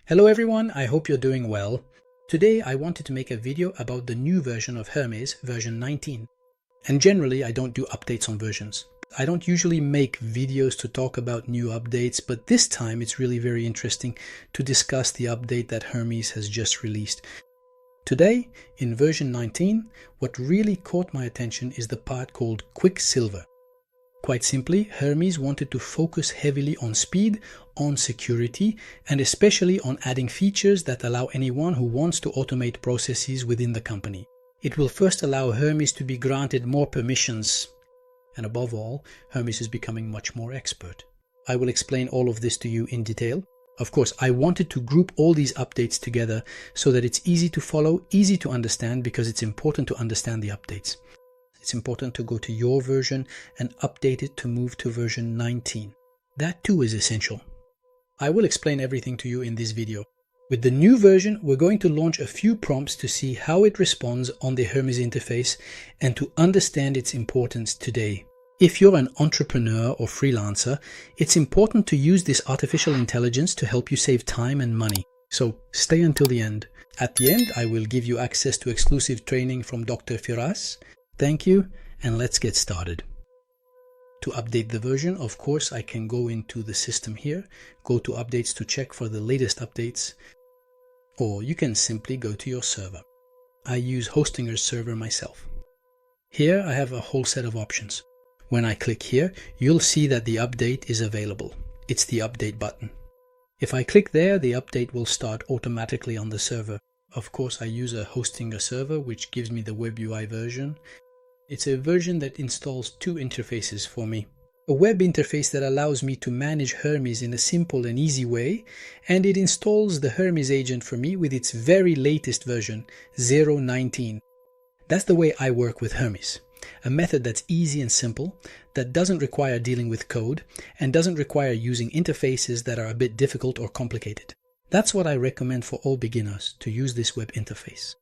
Hello everyone, I hope you're doing well. Today I wanted to make a video about the new version of Hermes, version 19. And generally I don't do updates on versions. I don't usually make videos to talk about new updates, but this time it's really very interesting to discuss the update that Hermes has just released. Today, in version 19, what really caught my attention is the part called Quicksilver. Quite simply, Hermes wanted to focus heavily on speed, on security, and especially on adding features that allow anyone who wants to automate processes within the company. It will first allow Hermes to be granted more permissions, and above all, Hermes is becoming much more expert. I will explain all of this to you in detail. Of course, I wanted to group all these updates together so that it's easy to follow, easy to understand, because it's important to understand the updates. It's important to go to your version and update it to move to version 19. That too is essential. I will explain everything to you in this video. With the new version, we're going to launch a few prompts to see how it responds on the Hermes interface and to understand its importance today. If you're an entrepreneur or freelancer, it's important to use this artificial intelligence to help you save time and money. So stay until the end. At the end, I will give you access to exclusive training from Dr. Firas. Thank you, and let's get started. To update the version, of course, I can go into the system here, go to updates to check for the latest updates, or you can simply go to your server. I use Hostinger's server myself. Here I have a whole set of options. When I click here, you'll see that the update is available. It's the update button. If I click there, the update will start automatically on the server. Of course, I use a Hostinger server, which gives me the WebUI version. It's a version that installs two interfaces for me. A web interface that allows me to manage Hermes in a simple and easy way, and it installs the Hermes agent for me with its very latest version, 0.19. That's the way I work with Hermes. A method that's easy and simple, that doesn't require dealing with code, and doesn't require using interfaces that are a bit difficult or complicated. That's what I recommend for all beginners, to use this web interface.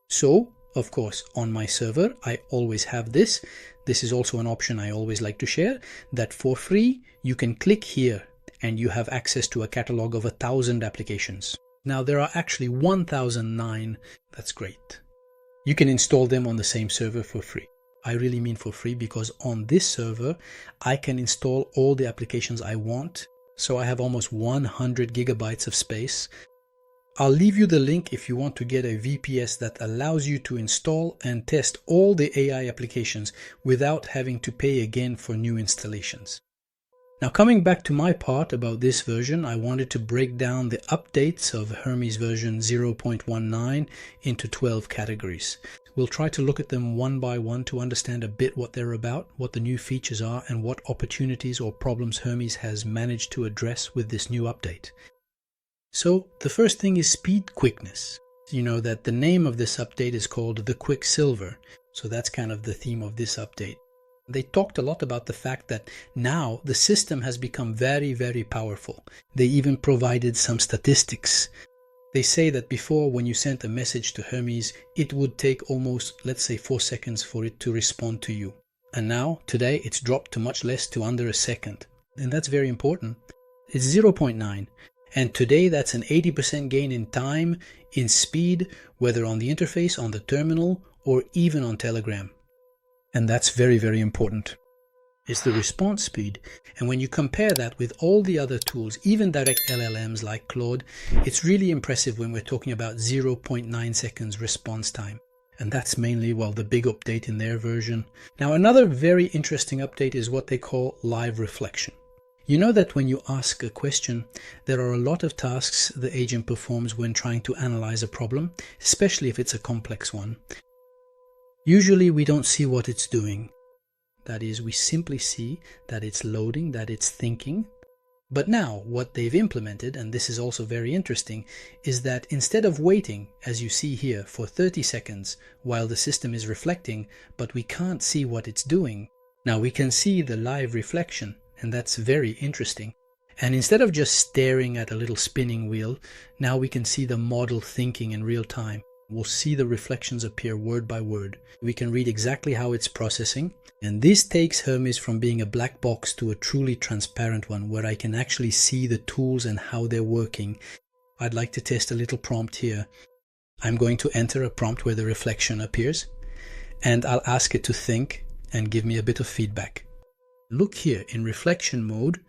So, of course, on my server, I always have this. This is also an option I always like to share, that for free, you can click here and you have access to a catalog of 1,000 applications. Now, there are actually 1,009. That's great. You can install them on the same server for free. I really mean for free, because on this server, I can install all the applications I want. So I have almost 100 gigabytes of space. I'll leave you the link if you want to get a VPS that allows you to install and test all the AI applications without having to pay again for new installations. Now, coming back to my part about this version, I wanted to break down the updates of Hermes version 0.19 into 12 categories. We'll try to look at them one by one to understand a bit what they're about, what the new features are, and what opportunities or problems Hermes has managed to address with this new update. So the first thing is speed quickness. You know that the name of this update is called the Quicksilver, so that's kind of the theme of this update. They talked a lot about the fact that now the system has become very, very powerful. They even provided some statistics. They say that before, when you sent a message to Hermes, it would take almost, let's say, 4 seconds for it to respond to you. And now, today, it's dropped to much less, to under a second. And that's very important. It's 0.9. And today, that's an 80% gain in time, in speed, whether on the interface, on the terminal, or even on Telegram. And that's very, very important. It's the response speed. And when you compare that with all the other tools, even direct LLMs like Claude, it's really impressive when we're talking about 0.9 seconds response time. And that's mainly, well, the big update in their version. Now, another very interesting update is what they call live reflection. You know that when you ask a question, there are a lot of tasks the agent performs when trying to analyze a problem, especially if it's a complex one. Usually we don't see what it's doing. That is, we simply see that it's loading, that it's thinking. But now what they've implemented, and this is also very interesting, is that instead of waiting, as you see here, for 30 seconds while the system is reflecting, but we can't see what it's doing, now we can see the live reflection. And that's very interesting. And instead of just staring at a little spinning wheel, now we can see the model thinking in real time. We'll see the reflections appear word by word. We can read exactly how it's processing. And this takes Hermes from being a black box to a truly transparent one, where I can actually see the tools and how they're working. I'd like to test a little prompt here. I'm going to enter a prompt where the reflection appears, and I'll ask it to think and give me a bit of feedback. Look here, in reflection mode,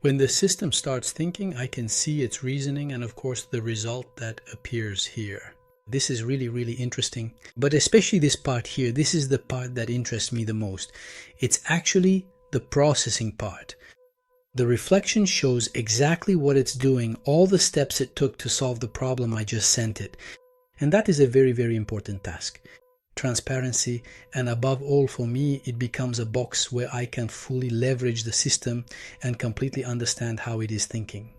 when the system starts thinking, I can see its reasoning and of course the result that appears here. This is really, really interesting, but especially this part here, this is the part that interests me the most. It's actually the processing part. The reflection shows exactly what it's doing, all the steps it took to solve the problem I just sent it. And that is a very, very important task. Transparency, and above all for me, it becomes a box where I can fully leverage the system and completely understand how it is thinking.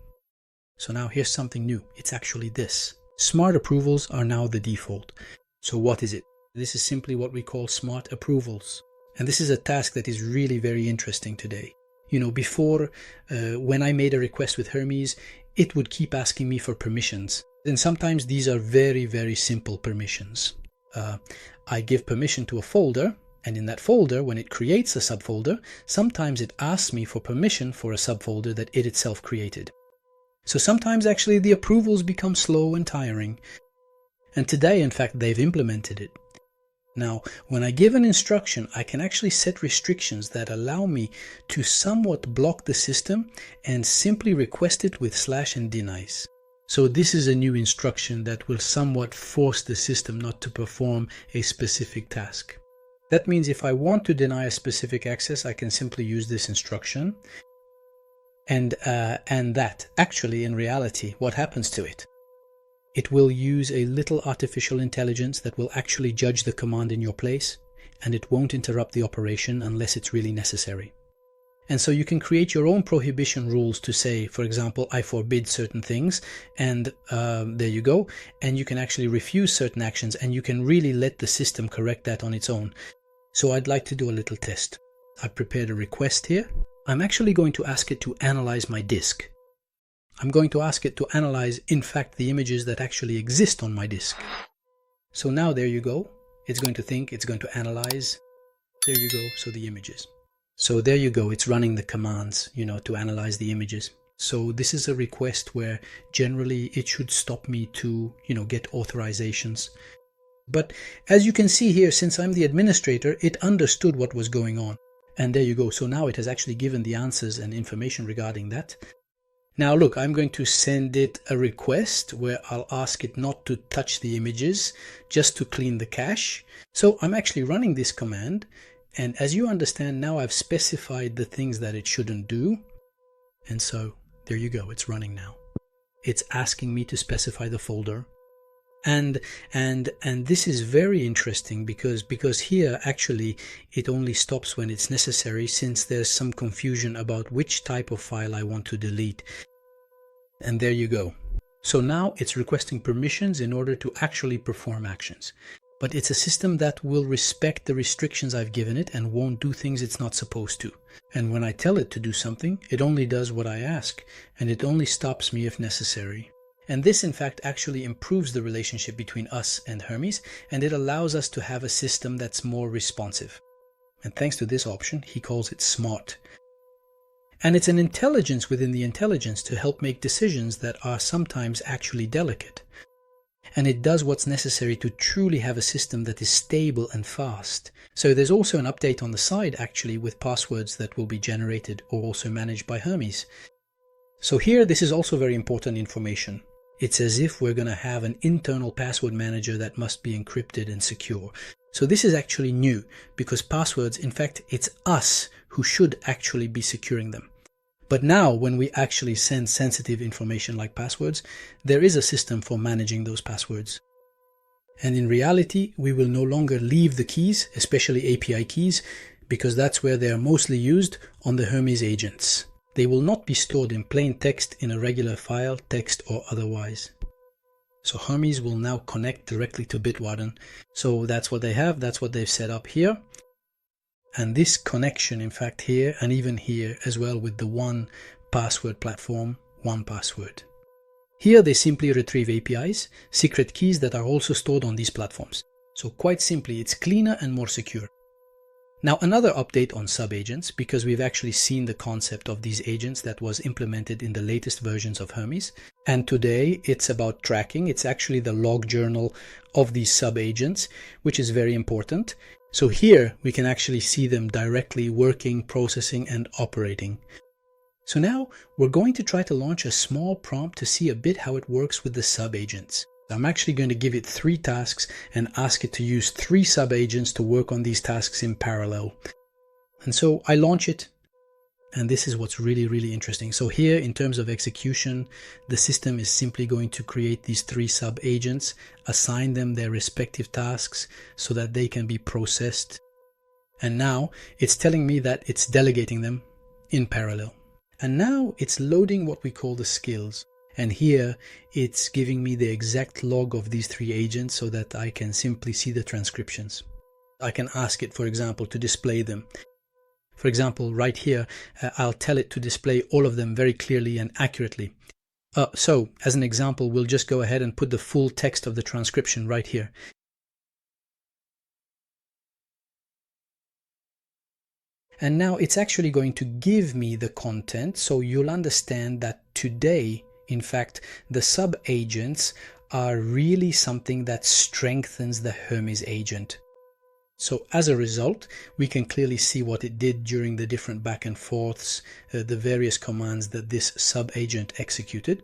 So now here's something new. It's actually this. Smart approvals are now the default. So what is it? This is simply what we call smart approvals. And this is a task that is really very interesting today. You know, before, when I made a request with Hermes, it would keep asking me for permissions. And sometimes these are very, very simple permissions. I give permission to a folder, and in that folder, when it creates a subfolder, sometimes it asks me for permission for a subfolder that it itself created. So sometimes actually the approvals become slow and tiring. And today, in fact, they've implemented it. Now, when I give an instruction, I can actually set restrictions that allow me to somewhat block the system and simply request it with / and denies. So this is a new instruction that will somewhat force the system not to perform a specific task. That means if I want to deny a specific access, I can simply use this instruction. And that actually, in reality, what happens to it? It will use a little artificial intelligence that will actually judge the command in your place, and it won't interrupt the operation unless it's really necessary. And so you can create your own prohibition rules to say, for example, I forbid certain things, and there you go. And you can actually refuse certain actions, and you can really let the system correct that on its own. So I'd like to do a little test. I've prepared a request here. I'm actually going to ask it to analyze my disk. I'm going to ask it to analyze, in fact, the images that actually exist on my disk. So now there you go. It's going to think, it's going to analyze. There you go, so the images. So there you go, it's running the commands, to analyze the images. So this is a request where generally it should stop me to, get authorizations. But as you can see here, since I'm the administrator, it understood what was going on. And there you go. So now it has actually given the answers and information regarding that. Now look, I'm going to send it a request where I'll ask it not to touch the images, just to clean the cache. So I'm actually running this command. And as you understand, now I've specified the things that it shouldn't do. And so there you go, it's running now. It's asking me to specify the folder. And this is very interesting because here actually it only stops when it's necessary, since there's some confusion about which type of file I want to delete. And there you go. So now it's requesting permissions in order to actually perform actions. But it's a system that will respect the restrictions I've given it and won't do things it's not supposed to. And when I tell it to do something, it only does what I ask, and it only stops me if necessary. And this, in fact, actually improves the relationship between us and Hermes, and it allows us to have a system that's more responsive. And thanks to this option, he calls it smart. And it's an intelligence within the intelligence to help make decisions that are sometimes actually delicate. And it does what's necessary to truly have a system that is stable and fast. So there's also an update on the side, actually, with passwords that will be generated or also managed by Hermes. So here, this is also very important information. It's as if we're going to have an internal password manager that must be encrypted and secure. So this is actually new, because passwords, in fact, it's us who should actually be securing them. But now, when we actually send sensitive information like passwords, there is a system for managing those passwords. And in reality, we will no longer leave the keys, especially API keys, because that's where they are mostly used, on the Hermes agents. They will not be stored in plain text in a regular file, text or otherwise. So Hermes will now connect directly to Bitwarden. So that's what they have, that's what they've set up here. And this connection, in fact, here and even here as well with the one password platform, 1Password. Here they simply retrieve APIs, secret keys that are also stored on these platforms. So quite simply, it's cleaner and more secure. Now, another update on sub-agents, because we've actually seen the concept of these agents that was implemented in the latest versions of Hermes. And today it's about tracking. It's actually the log journal of these sub-agents, which is very important. So here we can actually see them directly working, processing, and operating. So now we're going to try to launch a small prompt to see a bit how it works with the sub-agents. I'm actually going to give it 3 tasks and ask it to use 3 sub-agents to work on these tasks in parallel. And so I launch it, and this is what's really interesting. So here, in terms of execution, the system is simply going to create these 3 sub-agents, assign them their respective tasks so that they can be processed. And now it's telling me that it's delegating them in parallel. And now it's loading what we call the skills. And here it's giving me the exact log of these 3 agents so that I can simply see the transcriptions. I can ask it, for example, to display them. For example, right here, I'll tell it to display all of them very clearly and accurately. So, as an example, we'll just go ahead and put the full text of the transcription right here. And now it's actually going to give me the content, so you'll understand that today, in fact, the sub-agents are really something that strengthens the Hermes agent. So as a result, we can clearly see what it did during the different back and forths, the various commands that this sub-agent executed.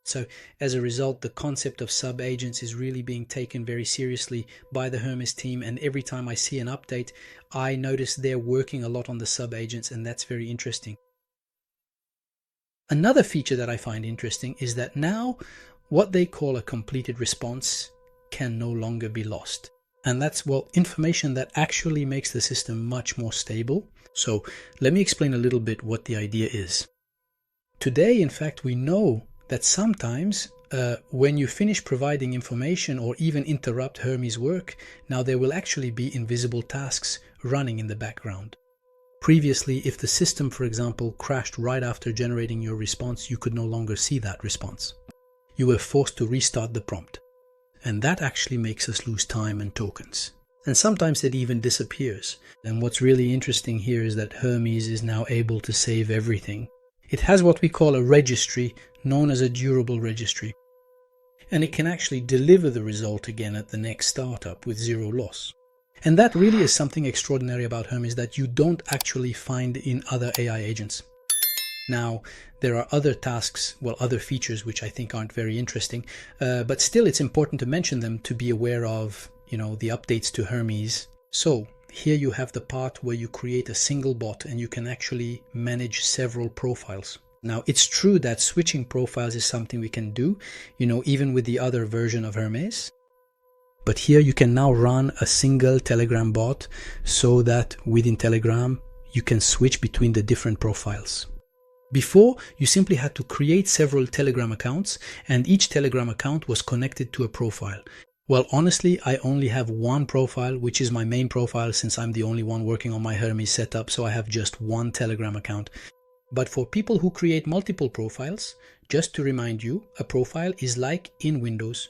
So as a result, the concept of sub-agents is really being taken very seriously by the Hermes team, and every time I see an update, I notice they're working a lot on the sub-agents, and that's very interesting. Another feature that I find interesting is that now what they call a completed response can no longer be lost. And that's, well, information that actually makes the system much more stable. So let me explain a little bit what the idea is. Today, in fact, we know that sometimes when you finish providing information or even interrupt Hermes work, now there will actually be invisible tasks running in the background. Previously, if the system, for example, crashed right after generating your response, you could no longer see that response. You were forced to restart the prompt. And that actually makes us lose time and tokens. And sometimes it even disappears. And what's really interesting here is that Hermes is now able to save everything. It has what we call a registry, known as a durable registry. And it can actually deliver the result again at the next startup with 0 loss. And that really is something extraordinary about Hermes that you don't actually find in other AI agents. Now, there are other tasks, well, other features which I think aren't very interesting, but still it's important to mention them to be aware of, the updates to Hermes. So here you have the part where you create a single bot and you can actually manage several profiles. Now, it's true that switching profiles is something we can do, even with the other version of Hermes. But here you can now run a single Telegram bot so that within Telegram you can switch between the different profiles. Before, you simply had to create several Telegram accounts, and each Telegram account was connected to a profile. Well, honestly, I only have one profile, which is my main profile, since I'm the only one working on my Hermes setup, so I have just one Telegram account. But for people who create multiple profiles, just to remind you, a profile is like in Windows.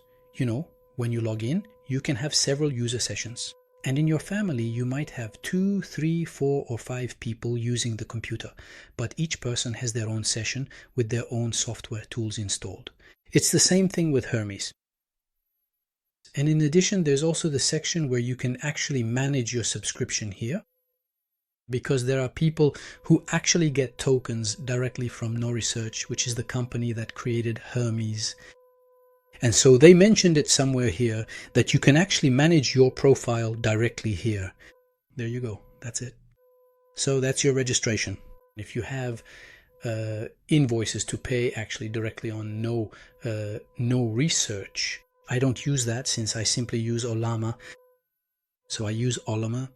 When you log in, you can have several user sessions. And in your family, you might have 2, 3, 4, or 5 people using the computer, but each person has their own session with their own software tools installed. It's the same thing with Hermes. And in addition, there's also the section where you can actually manage your subscription here, because there are people who actually get tokens directly from No Research, which is the company that created Hermes. And so they mentioned it somewhere here that you can actually manage your profile directly here. There you go. That's it. So that's your registration. If you have invoices to pay actually directly on No Research, I don't use that since I simply use Ollama. So I use Ollama.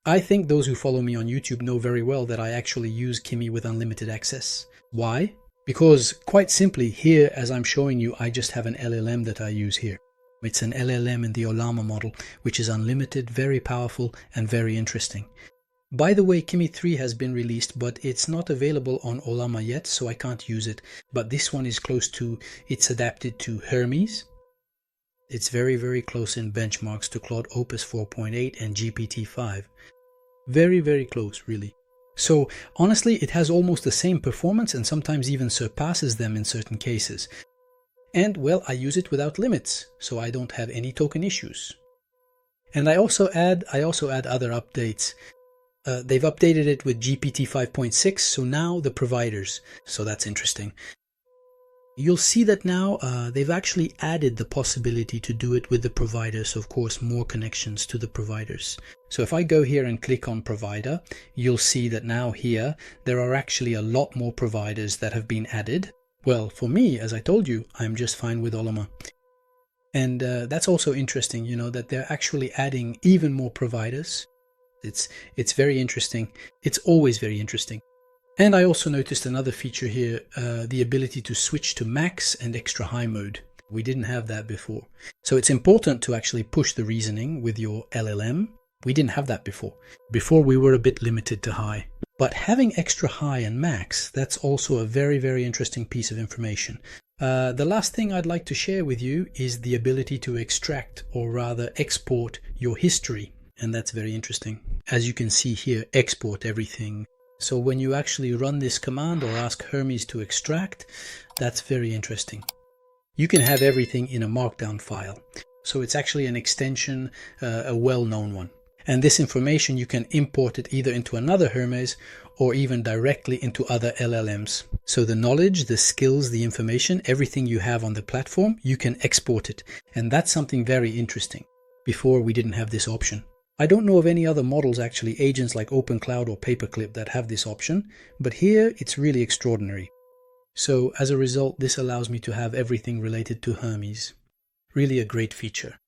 I think those who follow me on YouTube know very well that I actually use Kimi with unlimited access. Why? Because quite simply here, as I'm showing you, I just have an LLM that I use here. It's an LLM in the Ollama model, which is unlimited, very powerful, and very interesting. By the way, Kimi 3 has been released, but it's not available on Ollama yet, so I can't use it. But this one is close to, it's adapted to Hermes. It's very, very close in benchmarks to Claude Opus 4.8 and GPT-5. Very, very close, really. So honestly, it has almost the same performance and sometimes even surpasses them in certain cases. And well, I use it without limits, so I don't have any token issues. And I also add other updates. They've updated it with GPT 5.6, so now the providers. So that's interesting. You'll see that now they've actually added the possibility to do it with the providers, so of course more connections to the providers. So if I go here and click on provider, you'll see that now here there are actually a lot more providers that have been added. Well, for me, as I told you, I'm just fine with Ollama. And that's also interesting, you know, that they're actually adding even more providers. It's very interesting. It's always very interesting. And I also noticed another feature here, the ability to switch to max and extra high mode. We didn't have that before. So it's important to actually push the reasoning with your LLM. We didn't have that before. Before we were a bit limited to high. But having extra high and max, that's also a very, very interesting piece of information. The last thing I'd like to share with you is the ability to extract, or rather export, your history. And that's very interesting. As you can see here, export everything. So when you actually run this command or ask Hermes to extract, that's very interesting. You can have everything in a markdown file. So it's actually an extension, a well-known one. And this information, you can import it either into another Hermes or even directly into other LLMs. So the knowledge, the skills, the information, everything you have on the platform, you can export it. And that's something very interesting. Before we didn't have this option. I don't know of any other models, actually, agents like OpenCloud or Paperclip, that have this option, but here it's really extraordinary. So as a result, this allows me to have everything related to Hermes. Really a great feature.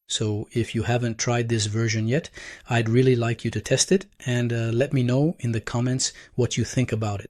So if you haven't tried this version yet, I'd really like you to test it and let me know in the comments what you think about it.